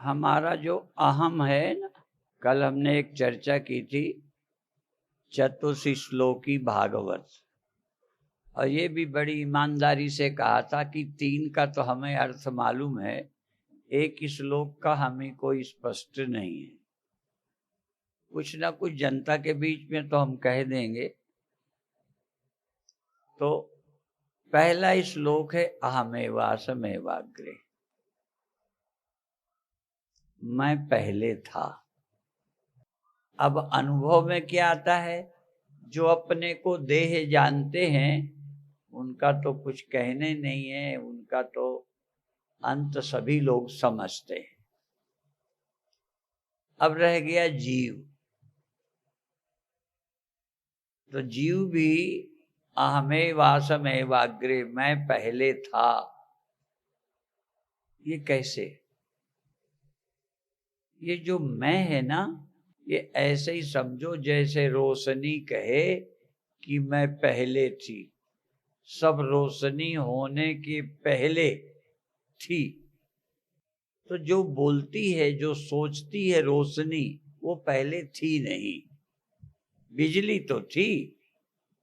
हमारा जो अहम है ना, कल हमने एक चर्चा की थी चतुश्लोकी भागवत, और ये भी बड़ी ईमानदारी से कहा था कि 3 का तो हमें अर्थ मालूम है, एक श्लोक का हमें कोई स्पष्ट नहीं है। कुछ ना कुछ जनता के बीच में तो हम कह देंगे। तो पहला श्लोक है अहमेवासमेवाग्रे, मैं पहले था। अब अनुभव में क्या आता है, जो अपने को देह जानते हैं उनका तो कुछ कहने नहीं है, उनका तो अंत सभी लोग समझते हैं। अब रह गया जीव, तो जीव भी अहमेवासमेवाग्रे, मैं पहले था। ये कैसे? ये जो मैं है ना, ये ऐसे ही समझो जैसे रोशनी कहे कि मैं पहले थी, सब रोशनी होने के पहले थी। तो जो बोलती है, जो सोचती है रोशनी, वो पहले थी नहीं। बिजली तो थी,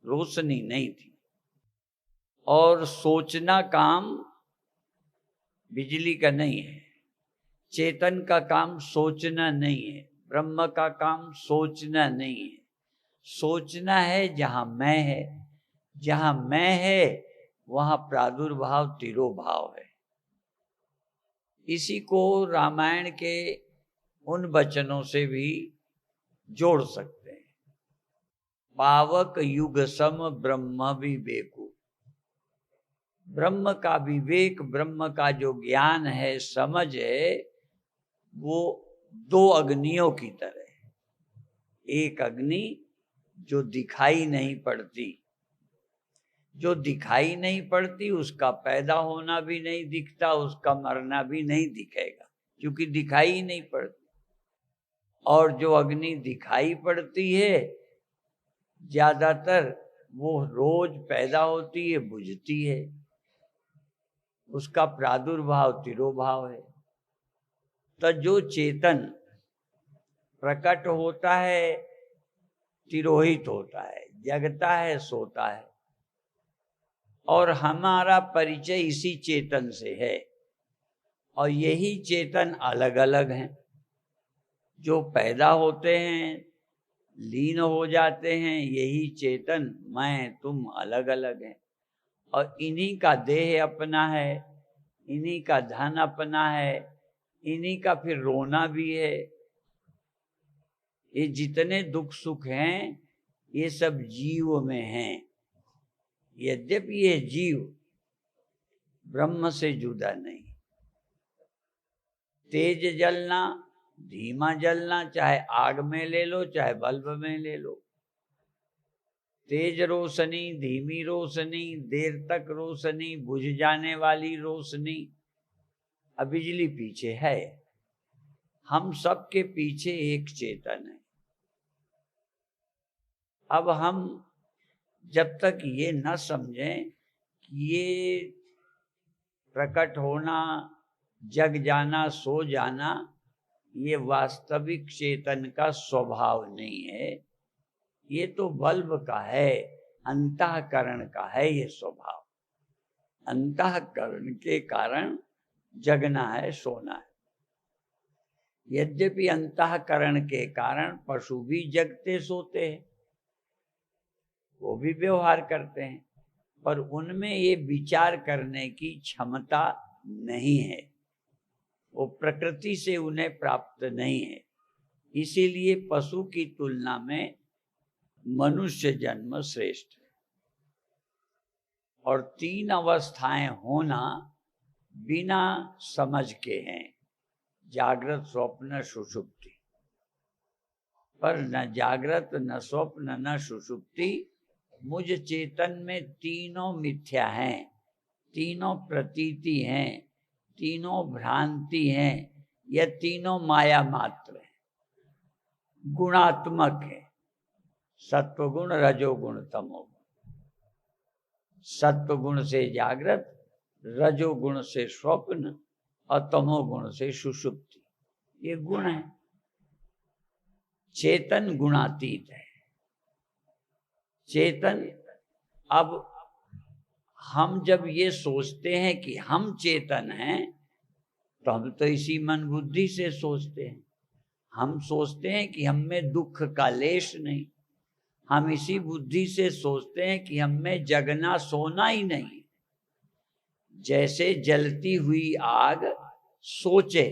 रोशनी नहीं थी। और सोचना काम बिजली का नहीं है, चेतन का काम सोचना नहीं है, ब्रह्म का काम सोचना नहीं है। सोचना है जहां मैं है, जहां मैं है वहां प्रादुर्भाव तिरोभाव है। इसी को रामायण के उन वचनों से भी जोड़ सकते हैं। पावक युग सम ब्रह्म विवेकु, ब्रह्म का विवेक, ब्रह्म का जो ज्ञान है, समझ है, वो 2 अग्नियों की तरह है। एक अग्नि जो दिखाई नहीं पड़ती, जो दिखाई नहीं पड़ती उसका पैदा होना भी नहीं दिखता, उसका मरना भी नहीं दिखेगा, क्योंकि दिखाई ही नहीं पड़ती। और जो अग्नि दिखाई पड़ती है, ज्यादातर वो रोज पैदा होती है, बुझती है, उसका प्रादुर्भाव तिरोभाव है। तो जो चेतन प्रकट होता है, तिरोहित होता है, जगता है, सोता है। और हमारा परिचय इसी चेतन से है, और यही चेतन अलग अलग हैं। जो पैदा होते हैं, लीन हो जाते हैं, यही चेतन मैं तुम अलग अलग हैं। और इन्हीं का देह अपना है, इन्हीं का धन अपना है, इन्हीं का फिर रोना भी है। ये जितने दुख सुख हैं, ये सब जीव में हैं। यद्यपि ये जीव ब्रह्म से जुदा नहीं। तेज जलना, धीमा जलना, चाहे आग में ले लो, चाहे बल्ब में ले लो। तेज रोशनी, धीमी रोशनी, देर तक रोशनी, बुझ जाने वाली रोशनी, अब बिजली पीछे है। हम सब के पीछे एक चेतन है। अब हम जब तक ये न समझें कि ये प्रकट होना, जग जाना, सो जाना, ये वास्तविक चेतन का स्वभाव नहीं है, ये तो बल्ब का है, अंतःकरण का है ये स्वभाव। अंतःकरण के कारण जगना है, सोना है। यद्यपि अंतःकरण के कारण पशु भी जगते सोते हैं, वो भी व्यवहार करते हैं, पर उनमें ये विचार करने की क्षमता नहीं है, वो प्रकृति से उन्हें प्राप्त नहीं है। इसीलिए पशु की तुलना में मनुष्य जन्म श्रेष्ठ है। और 3 अवस्थाएं होना बिना समझ के हैं, जागृत, स्वप्न, सुषुप्ति। पर न जागृत, न स्वप्न, न सुषुप्ति, मुझ चेतन में तीनों मिथ्या हैं, तीनों प्रतीति हैं, तीनों भ्रांति हैं, यह तीनों माया मात्र है, गुणात्मक है, सत्वगुण, रजोगुण, तमोगुण। सत्वगुण से जागृत, रजोगुण से स्वप्न और तमोगुण से सुषुप्ति। ये गुण है। चेतन गुणातीत है। चेतन, अब हम जब ये सोचते हैं कि हम चेतन हैं, तो हम तो इसी मन बुद्धि से सोचते हैं। हम सोचते हैं कि हम में दुख का लेश नहीं। हम इसी बुद्धि से सोचते हैं कि हम में जगना सोना ही नहीं। जैसे जलती हुई आग सोचे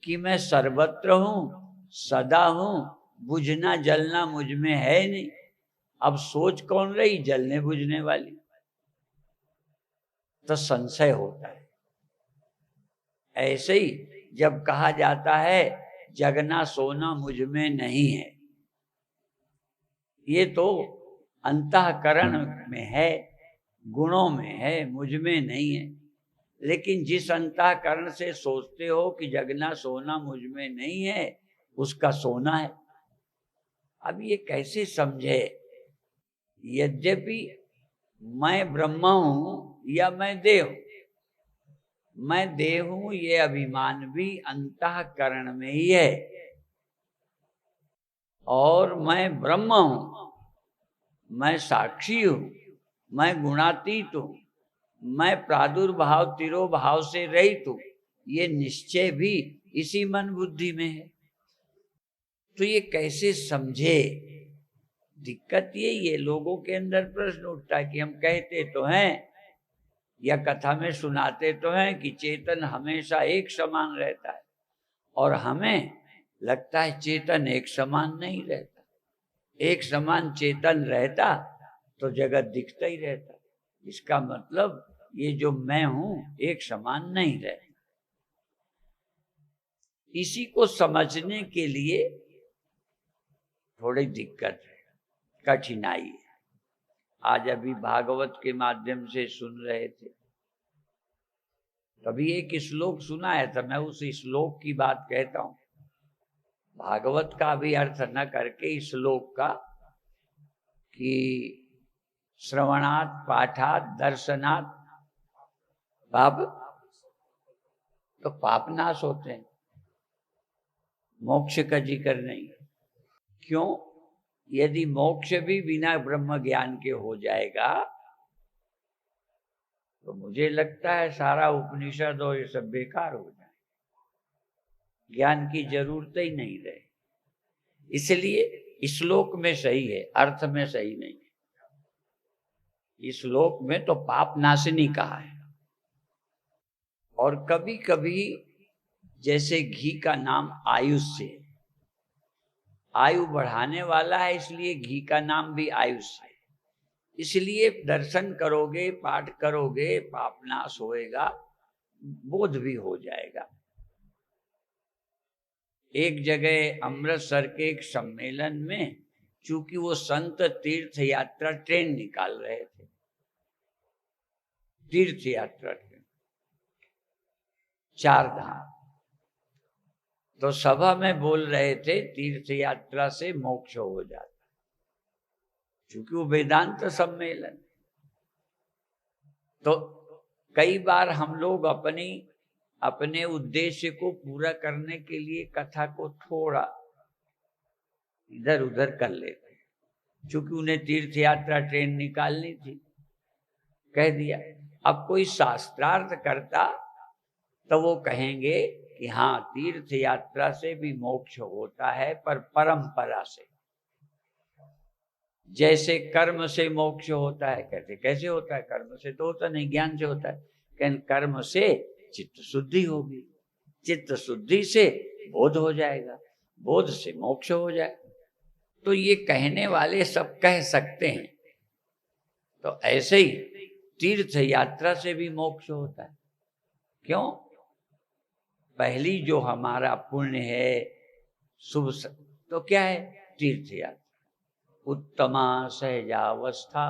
कि मैं सर्वत्र हूं, सदा हूं, बुझना जलना मुझ में है नहीं। अब सोच कौन रही? जलने बुझने वाली। तो संशय होता है। ऐसे ही जब कहा जाता है जगना सोना मुझ में नहीं है, ये तो अंतःकरण में है, गुणों में है, मुझ में नहीं है। लेकिन जिस अंतःकरण से सोचते हो कि जगना सोना मुझ में नहीं है, उसका सोना है। अब ये कैसे समझे? यद्यपि मैं ब्रह्म हूं या मैं देह हूं, मैं देह हूं ये अभिमान भी अंतःकरण में ही है, और मैं ब्रह्म हूं, मैं साक्षी हूं, मैं गुणातीत हूं, मैं प्रादुर्भाव तिरोभाव से रहित हूं, ये निश्चय भी इसी मन बुद्धि में है। तो ये कैसे समझे? दिक्कत ये लोगों के अंदर प्रश्न उठता है कि हम कहते तो हैं या कथा में सुनाते तो हैं कि चेतन हमेशा एक समान रहता है, और हमें लगता है चेतन एक समान नहीं रहता। एक समान चेतन रहता तो जगत दिखता ही रहता। इसका मतलब ये जो मैं हूं एक समान नहीं रहता। इसी को समझने के लिए थोड़ी दिक्कत है, कठिनाई है। आज अभी भागवत के माध्यम से सुन रहे थे, तभी एक श्लोक सुनाया था। मैं उस श्लोक की बात कहता हूं, भागवत का भी अर्थ न करके श्लोक का, कि श्रवणात् पाठात् दर्शनात् पाप, तो पाप नाश होते हैं, मोक्ष का जिक्र नहीं। क्यों? यदि मोक्ष भी बिना ब्रह्म ज्ञान के हो जाएगा तो मुझे लगता है सारा उपनिषद और ये सब बेकार हो जाए, ज्ञान की जरूरत ही नहीं रहे। इसलिए श्लोक में सही है, अर्थ में सही नहीं है। इस श्लोक में तो पाप नाशनी कहा है। और कभी कभी जैसे घी का नाम आयुष्य है, आयु बढ़ाने वाला है, इसलिए घी का नाम भी आयुष्य है। इसलिए दर्शन करोगे, पाठ करोगे, पाप नाश होएगा, बोध भी हो जाएगा। एक जगह अमृतसर के एक सम्मेलन में, चूंकि वो संत तीर्थ यात्रा ट्रेन निकाल रहे थे, तीर्थ यात्रा ट्रेन, 4 धाम, तो सभा में बोल रहे थे तीर्थ यात्रा से मोक्ष हो जाता, क्योंकि वो वेदांत सम्मेलन। तो कई बार हम लोग अपने उद्देश्य को पूरा करने के लिए कथा को थोड़ा इधर उधर कर लेते, क्योंकि उन्हें तीर्थ यात्रा ट्रेन निकालनी थी, कह दिया। अब कोई शास्त्रार्थ करता तो वो कहेंगे कि हाँ, तीर्थ यात्रा से भी मोक्ष होता है, पर परंपरा से। जैसे कर्म से मोक्ष होता है, कहते कैसे होता है? कर्म से तो होता नहीं, ज्ञान से होता है। कहते कर्म से चित्त शुद्धि होगी, चित्त शुद्धि से बोध हो जाएगा, बोध से मोक्ष हो जाएगा। तो ये कहने वाले सब कह सकते हैं। तो ऐसे ही तीर्थ यात्रा से भी मोक्ष होता है। क्यों? पहली जो हमारा पुण्य है, शुभ, तो क्या है? तीर्थ यात्रा। उत्तमा सहजावस्था,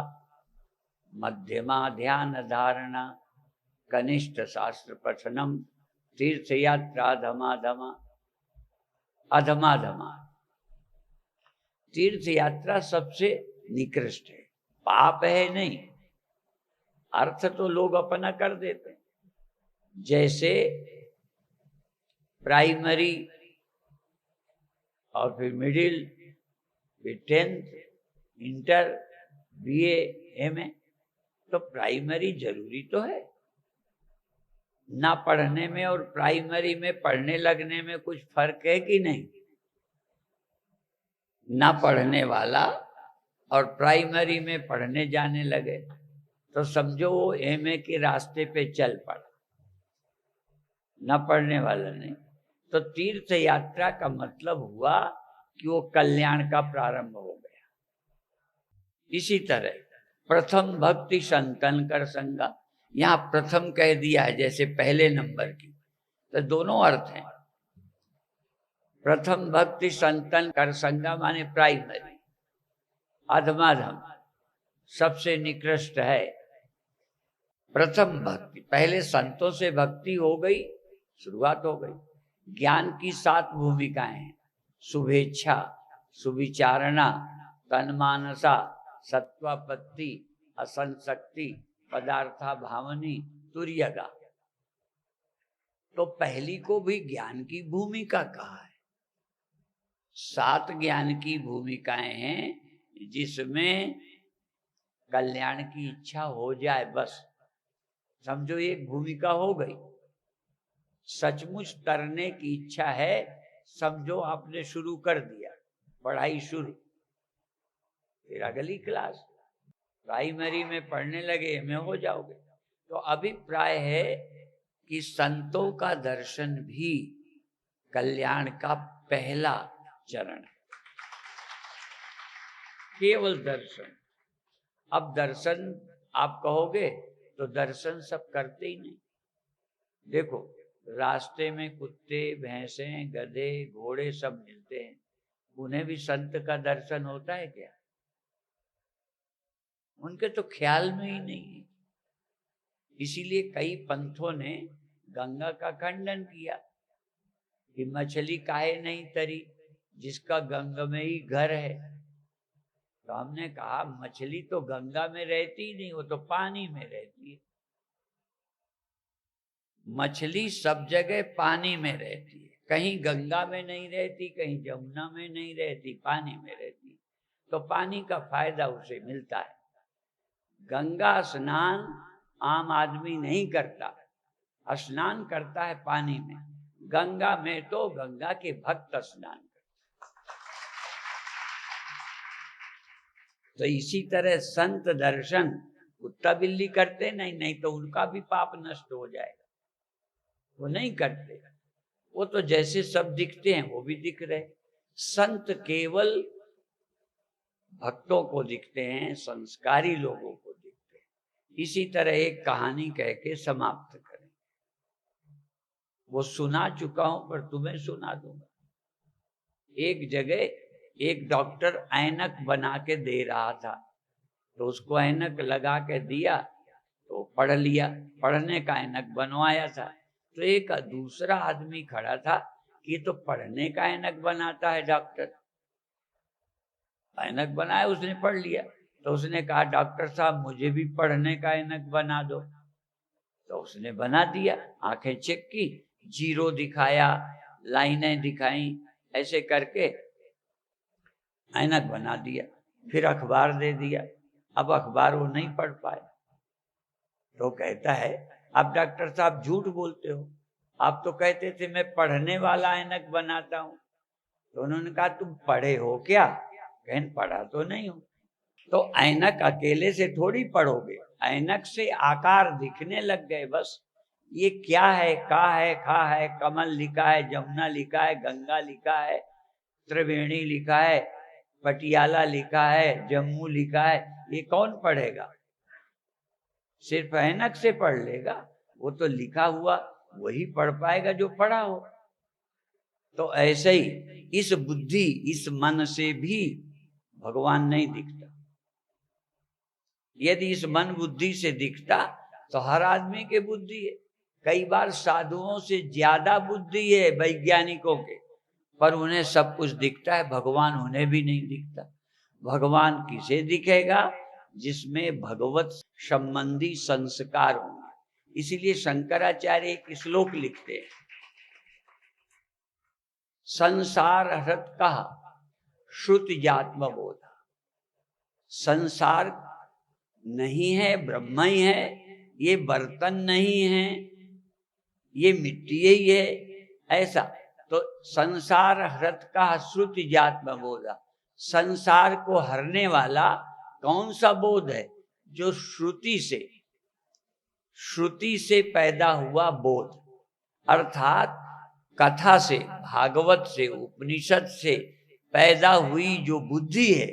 मध्यमा ध्यान धारणा, कनिष्ठ शास्त्र पठनम, तीर्थ यात्रा धमाधमा, अधमाधमा। तीर्थ यात्रा सबसे निकृष्ट है, पाप है नहीं, अर्थ तो लोग अपना कर देते हैं। जैसे प्राइमरी और फिर मिडिल, फिर 10th, इंटर, बीए, एमए, तो प्राइमरी जरूरी तो है ना। पढ़ने में और प्राइमरी में पढ़ने लगने में कुछ फर्क है कि नहीं? ना पढ़ने वाला और प्राइमरी में पढ़ने जाने लगे तो समझो वो एमए के रास्ते पे चल पड़ा। ना पढ़ने वाला नहीं। तो तीर्थ यात्रा का मतलब हुआ कि वो कल्याण का प्रारंभ हो गया। इसी तरह प्रथम भक्ति संतन कर संगा, यहाँ प्रथम कह दिया है जैसे पहले नंबर की, तो दोनों अर्थ हैं। प्रथम भक्ति संतन कर संगा माने प्राइमरी, अधमाधम सबसे निकृष्ट है प्रथम भक्ति। पहले संतों से भक्ति हो गई, शुरुआत हो गई। ज्ञान की 7 भूमिकाएं हैं: शुभेच्छा, सुविचारणा, तन्मानसा, सत्वापत्ति, असंशक्ति, पदार्था भावनी, तुर्यगा। तो पहली को भी ज्ञान की भूमिका कहा है। 7 ज्ञान की भूमिकाएं हैं जिसमें कल्याण की इच्छा हो जाए, बस समझो एक भूमिका हो गई। सचमुच तरने की इच्छा है, समझो आपने शुरू कर दिया, पढ़ाई शुरू, फिर अगली क्लास प्राइमरी में पढ़ने लगे में हो जाओगे। तो अभिप्राय है कि संतों का दर्शन भी कल्याण का पहला चरण है। केवल दर्शन। अब दर्शन आप कहोगे तो दर्शन सब करते ही नहीं। देखो रास्ते में कुत्ते, भैंसें, गधे, घोड़े सब मिलते हैं, उन्हें भी संत का दर्शन होता है क्या? उनके तो ख्याल में ही नहीं है। इसीलिए कई पंथों ने गंगा का खंडन किया कि मछली काहे नहीं तरी जिसका गंगा में ही घर है। तो हमने कहा मछली तो गंगा में रहती ही नहीं, वो तो पानी में रहती है। मछली सब जगह पानी में रहती है, कहीं गंगा में नहीं रहती, कहीं जमुना में नहीं रहती, पानी में रहती। तो पानी का फायदा उसे मिलता है। गंगा स्नान आम आदमी नहीं करता, स्नान करता है पानी में। गंगा में तो गंगा के भक्त स्नान करते। तो इसी तरह संत दर्शन कुत्ता बिल्ली करते नहीं, नहीं तो उनका भी पाप नष्ट हो जाएगा। वो नहीं करते, वो तो जैसे सब दिखते हैं वो भी दिख रहे। संत केवल भक्तों को दिखते हैं, संस्कारी लोगों को दिखते हैं। इसी तरह एक कहानी कह के समाप्त करें। वो सुना चुका हूं पर तुम्हें सुना दूंगा। एक जगह एक डॉक्टर ऐनक बना के दे रहा था, तो उसको ऐनक लगा के दिया तो पढ़ लिया, पढ़ने का ऐनक बनवाया था। तो एक दूसरा आदमी खड़ा था कि ये तो पढ़ने का ऐनक बनाता है डॉक्टर। ऐनक बनाया, उसने पढ़ लिया। तो उसने कहा डॉक्टर साहब मुझे भी पढ़ने का ऐनक बना दो। तो उसने बना दिया, आंखें चेक की, जीरो दिखाया, लाइनें दिखाई, ऐसे करके ऐनक बना दिया। फिर अखबार दे दिया। अब अखबार वो नहीं पढ़ पाए। तो कहता है आप डॉक्टर साहब झूठ बोलते हो, आप तो कहते थे मैं पढ़ने वाला ऐनक बनाता हूं। तो उन्होंने कहा तुम पढ़े हो क्या? कहन पढ़ा तो नहीं हूं। तो ऐनक अकेले से थोड़ी पढ़ोगे, ऐनक से आकार दिखने लग गए बस। ये क्या है, का है, खा है, कमल लिखा है, जमुना लिखा है, गंगा लिखा है, त्रिवेणी लिखा है, पटियाला लिखा है, जम्मू लिखा है, ये कौन पढ़ेगा? सिर्फ ऐनक से पढ़ लेगा। वो तो लिखा हुआ वही पढ़ पाएगा जो पढ़ा हो। तो ऐसे ही इस बुद्धि, इस मन से भी भगवान नहीं दिखता। यदि इस मन बुद्धि से दिखता तो हर आदमी के बुद्धि है। कई बार साधुओं से ज्यादा बुद्धि है वैज्ञानिकों के, पर उन्हें सब कुछ दिखता है, भगवान उन्हें भी नहीं दिखता। भगवान किसे दिखेगा? जिसमें भगवत संबंधी संस्कार होंगे। इसीलिए शंकराचार्य एक श्लोक लिखते हैं, संसार हृत कहा श्रुतिजात्म बोधा। संसार नहीं है, ब्रह्म ही है, ये बर्तन नहीं है, ये मिट्टी ही है, ऐसा। तो संसार हृत का श्रुतिजात्म बोधा, संसार को हरने वाला कौन सा बोध है? जो श्रुति से पैदा हुआ बोध, अर्थात कथा से, भागवत से, उपनिषद से पैदा हुई जो बुद्धि है,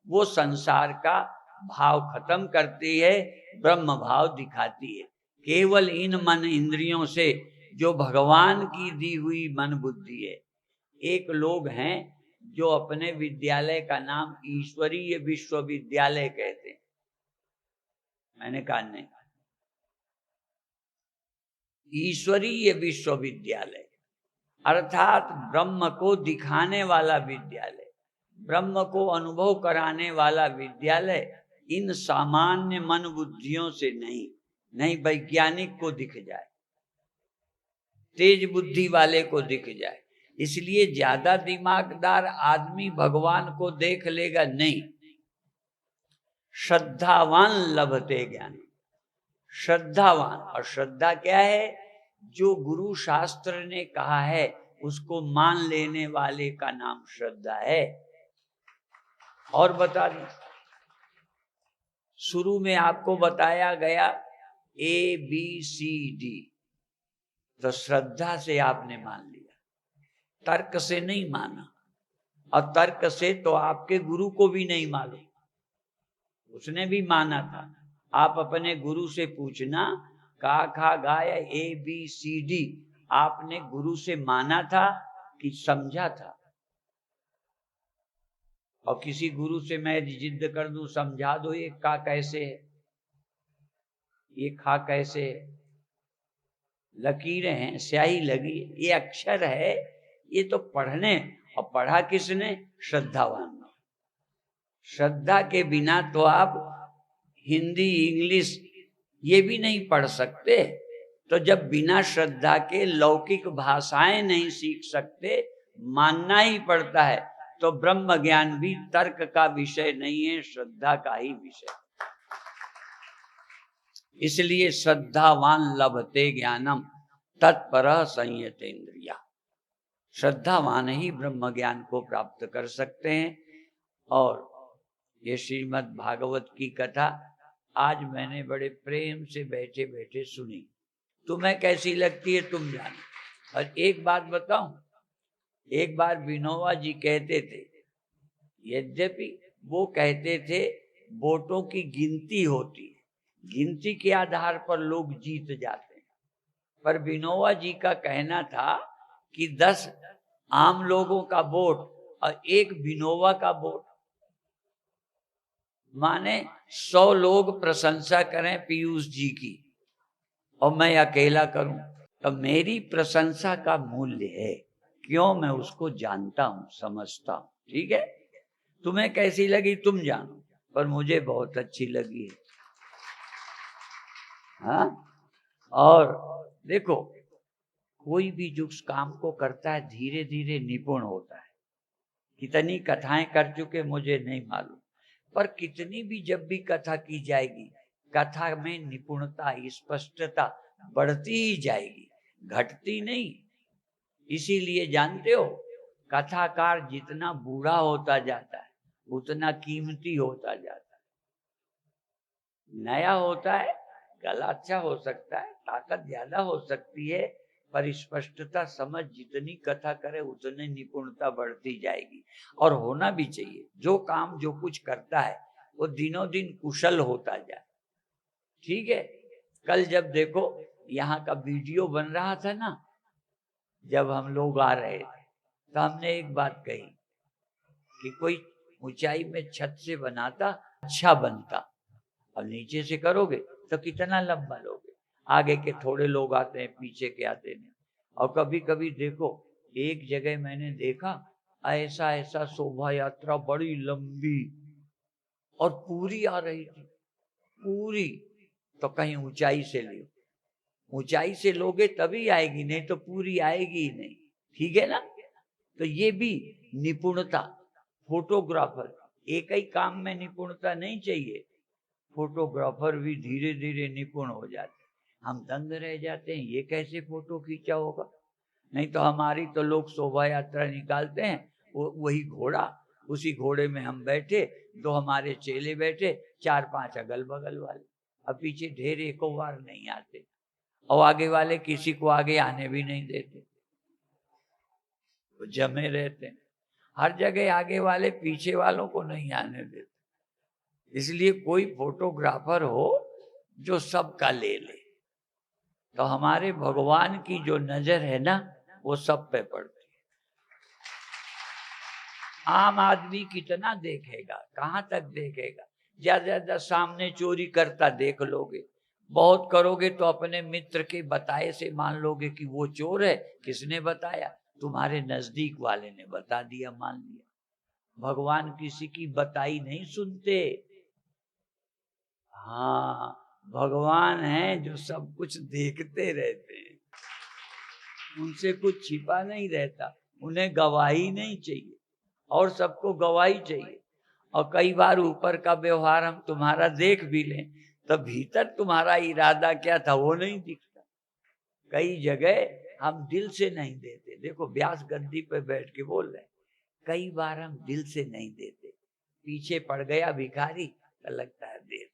वो संसार का भाव खत्म करती है, ब्रह्म भाव दिखाती है। केवल इन मन इंद्रियों से जो भगवान की दी हुई मन बुद्धि है। एक लोग हैं जो अपने विद्यालय का नाम ईश्वरीय विश्वविद्यालय कहते हैं। मैंने कहा नहीं, ईश्वरीय विश्वविद्यालय अर्थात ब्रह्म को दिखाने वाला विद्यालय, ब्रह्म को अनुभव कराने वाला विद्यालय इन सामान्य मन बुद्धियों से नहीं वैज्ञानिक को दिख जाए, तेज बुद्धि वाले को दिख जाए। इसलिए ज्यादा दिमागदार आदमी भगवान को देख लेगा नहीं। श्रद्धावान लभते ज्ञान, श्रद्धावान। और श्रद्धा क्या है? जो गुरु शास्त्र ने कहा है उसको मान लेने वाले का नाम श्रद्धा है। और बता दी, शुरू में आपको बताया गया ABCD, तो श्रद्धा से आपने मान लिया, तर्क से नहीं माना। और तर्क से तो आपके गुरु को भी नहीं मालूम, उसने भी माना था। आप अपने गुरु से पूछना, का खा गाया ABCD आपने गुरु से माना था कि समझा था? और किसी गुरु से मैं जिद कर दूं, समझा दो ये का कैसे है, ये खा कैसे है, लकीरें हैं, स्याही लगी, ये अक्षर है, ये तो पढ़ने, और पढ़ा किसने? श्रद्धावान। श्रद्धा के बिना तो आप हिंदी इंग्लिश ये भी नहीं पढ़ सकते। तो जब बिना श्रद्धा के लौकिक भाषाएं नहीं सीख सकते, मानना ही पड़ता है, तो ब्रह्म ज्ञान भी तर्क का विषय नहीं है, श्रद्धा का ही विषय। इसलिए श्रद्धावान लभते ज्ञानम तत्परः संयतेन्द्रिया। श्रद्धावान ही ब्रह्म ज्ञान को प्राप्त कर सकते हैं। और ये श्रीमद् भागवत की कथा आज मैंने बड़े प्रेम से बैठे बैठे सुनी। तुम्हें कैसी लगती है तुम जानो। और एक बात बताऊं, एक बार विनोबा जी कहते थे, यद्यपि वो कहते थे वोटों की गिनती होती है, गिनती के आधार पर लोग जीत जाते हैं, पर विनोबा जी का कहना था कि 10 आम लोगों का वोट और 1 विनोबा का वोट, माने 100 लोग प्रशंसा करें पीयूष जी की और मैं अकेला करूं, तो मेरी प्रशंसा का मूल्य है। क्यों? मैं उसको जानता हूं, समझता हूं। ठीक है, तुम्हें कैसी लगी तुम जानो, पर मुझे बहुत अच्छी लगी है। हाँ, और देखो, कोई भी जो उस काम को करता है धीरे धीरे निपुण होता है। कितनी कथाएं कर चुके मुझे नहीं मालूम, पर कितनी भी जब भी कथा की जाएगी, कथा में निपुणता, स्पष्टता बढ़ती ही जाएगी, घटती नहीं। इसीलिए जानते हो, कथाकार जितना बूढ़ा होता जाता है उतना कीमती होता जाता है। नया होता है, गला अच्छा हो सकता है, ताकत ज्यादा हो सकती है, पर स्पष्टता, समझ जितनी कथा करे उतनी निपुणता बढ़ती जाएगी। और होना भी चाहिए। जो काम जो कुछ करता है वो दिनों दिन कुशल होता जाए। ठीक है, कल जब देखो यहाँ का वीडियो बन रहा था ना, जब हम लोग आ रहे थे, तो हमने एक बात कही कि कोई ऊंचाई में छत से बनाता अच्छा बनता, अब नीचे से करोगे तो कितना लंबा लोगे। आगे के थोड़े लोग आते हैं, पीछे के आते नहीं। और कभी कभी देखो, एक जगह मैंने देखा ऐसा शोभा यात्रा बड़ी लंबी, और पूरी आ रही थी, पूरी। तो कहीं ऊंचाई से लो, ऊंचाई से लोगे तभी आएगी, नहीं तो पूरी आएगी ही नहीं। ठीक है ना? तो ये भी निपुणता। फोटोग्राफर एक ही काम में निपुणता नहीं चाहिए, फोटोग्राफर भी धीरे धीरे निपुण हो जाते। हम दंग रह जाते हैं, ये कैसे फोटो खींचा होगा। नहीं तो हमारी तो लोग शोभा यात्रा निकालते हैं, वो वही घोड़ा, उसी घोड़े में हम बैठे, दो हमारे चेले बैठे, 4-5 अगल बगल वाले, अब पीछे ढेर एको बार नहीं आते, और आगे वाले किसी को आगे आने भी नहीं देते, तो जमे रहते हैं। हर जगह आगे वाले पीछे वालों को नहीं आने देते। इसलिए कोई फोटोग्राफर हो जो सबका ले ले। तो हमारे भगवान की जो नजर है ना, वो सब पे पड़ती है। आम आदमी कितना देखेगा, कहाँ तक देखेगा। ज्यादा ज्यादा सामने चोरी करता देख लोगे, बहुत करोगे तो अपने मित्र के बताए से मान लोगे कि वो चोर है। किसने बताया? तुम्हारे नजदीक वाले ने बता दिया, मान लिया। भगवान किसी की बताई नहीं सुनते। हाँ, भगवान है जो सब कुछ देखते रहते हैं, उनसे कुछ छिपा नहीं रहता। उन्हें गवाही नहीं चाहिए, और सबको गवाही चाहिए। और कई बार ऊपर का व्यवहार हम तुम्हारा देख भी लें, तो भीतर तुम्हारा इरादा क्या था वो नहीं दिखता। कई जगह हम दिल से नहीं देते। देखो, व्यास गद्दी पे बैठ के बोल रहे हैं, कई बार हम दिल से नहीं देते। पीछे पड़ गया भिखारी तो लगता है दे,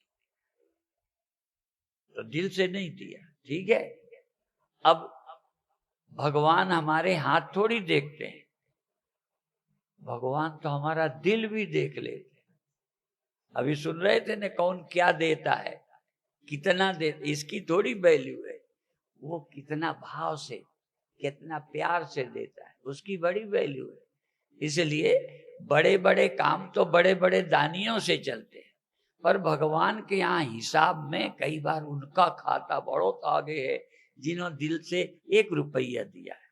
तो दिल से नहीं दिया। ठीक है? अब भगवान हमारे हाथ थोड़ी देखते हैं, भगवान तो हमारा दिल भी देख लेते हैं। अभी सुन रहे थे ना, कौन क्या देता है, कितना दे, इसकी थोड़ी वैल्यू है। वो कितना भाव से, कितना प्यार से देता है, उसकी बड़ी वैल्यू है। इसलिए बड़े बड़े काम तो बड़े बड़े दानियों से चलते हैं, पर भगवान के यहाँ हिसाब में कई बार उनका खाता बहुत आगे है, जिन्होंने दिल से 1 रुपया दिया है।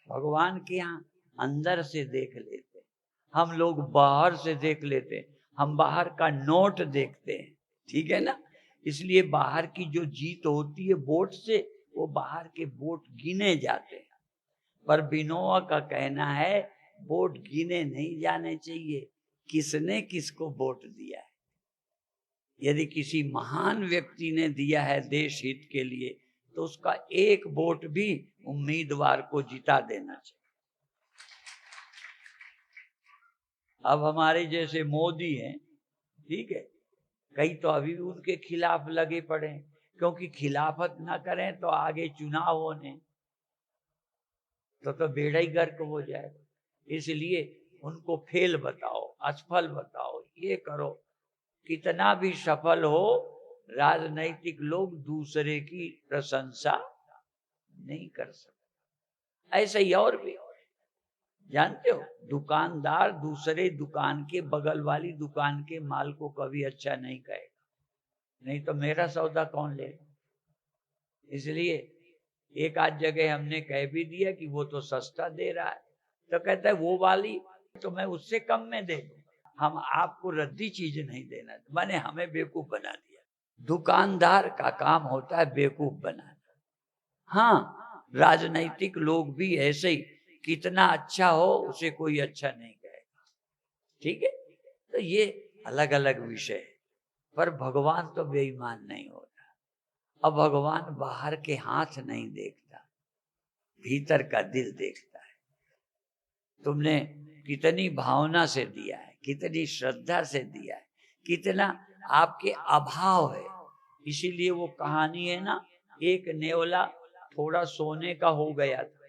भगवान के यहाँ अंदर से देख लेते हैं, हम लोग बाहर से देख लेते हैं। हम बाहर का नोट देखते हैं, ठीक है ना? इसलिए बाहर की जो जीत होती है वोट से, वो बाहर के वोट गिने जाते हैं। पर बिनोआ का कहना है, वोट गिने नहीं जाने चाहिए, किसने किसको वोट दिया है। यदि किसी महान व्यक्ति ने दिया है देश हित के लिए, तो उसका 1 वोट भी उम्मीदवार को जिता देना चाहिए। अब हमारे जैसे मोदी हैं, ठीक है, कई तो अभी भी उनके खिलाफ लगे पड़े हैं, क्योंकि खिलाफत ना करें तो आगे चुनाव होने, तो बेड़ा ही गर्क हो जाएगा। इसलिए उनको फेल बताओ, असफल बताओ, ये करो। कितना भी सफल हो, राजनैतिक लोग दूसरे की प्रशंसा नहीं कर सकते। ऐसे ही और भी जानते हो, दुकानदार दूसरे दुकान के बगल वाली दुकान के माल को कभी अच्छा नहीं कहेगा, नहीं तो मेरा सौदा कौन लेगा। इसलिए एक आध जगह हमने कह भी दिया कि वो तो सस्ता दे रहा है, तो कहता है वो वाली तो मैं उससे कम में दे दूंगा। हम आपको रद्दी चीज नहीं देना, मैंने हमें बेवकूफ बना दिया। दुकानदार का काम होता है बेवकूफ बनाना। हाँ, राजनैतिक लोग भी ऐसे ही, कितना अच्छा हो उसे कोई अच्छा नहीं कहेगा, ठीक है। तो ये अलग अलग विषय है, पर भगवान तो बेईमान नहीं होता। अब भगवान बाहर के हाथ नहीं देखता, भीतर का दिल देखता है। तुमने कितनी भावना से दिया है, कितनी श्रद्धा से दिया है, कितना आपके अभाव है। इसीलिए वो कहानी है ना, एक नेवला थोड़ा सोने का हो गया था,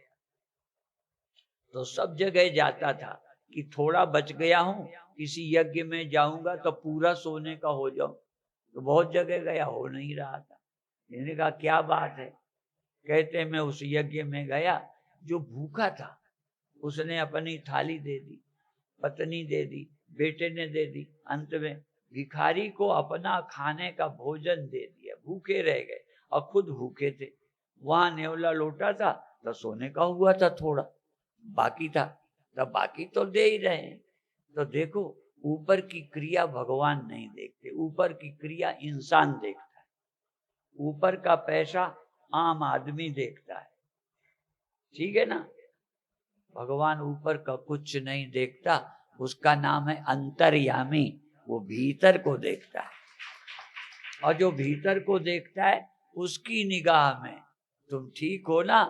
तो सब जगह जाता था कि थोड़ा बच गया हूं, किसी यज्ञ में जाऊंगा तो पूरा सोने का हो जाऊं। तो बहुत जगह गया, हो नहीं रहा था। मैंने कहा क्या बात है? कहते मैं उस यज्ञ में गया, जो भूखा था उसने अपनी थाली दे दी, पत्नी दे दी, बेटे ने दे दी, अंत में भिखारी को अपना खाने का भोजन दे दिया। भूखे रह गए और खुद भूखे थे। वहां नेवला लौटा था तो सोने का हुआ था थोड़ा, बाकी था, तब बाकी तो दे ही रहे हैं। तो देखो, ऊपर की क्रिया भगवान नहीं देखते, ऊपर की क्रिया इंसान देखता है, ऊपर का पैसा आम आदमी देखता है, ठीक है ना। भगवान ऊपर का कुछ नहीं देखता, उसका नाम है अंतर्यामी, वो भीतर को देखता है। और जो भीतर को देखता है उसकी निगाह में तुम ठीक हो ना,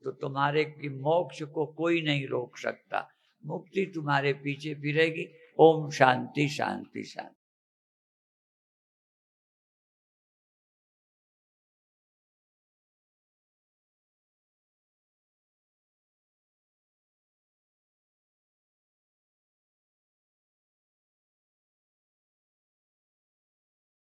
तो तुम्हारे की मोक्ष को कोई नहीं रोक सकता, मुक्ति तुम्हारे पीछे फिरेगी। ओम शांति शांति शांति।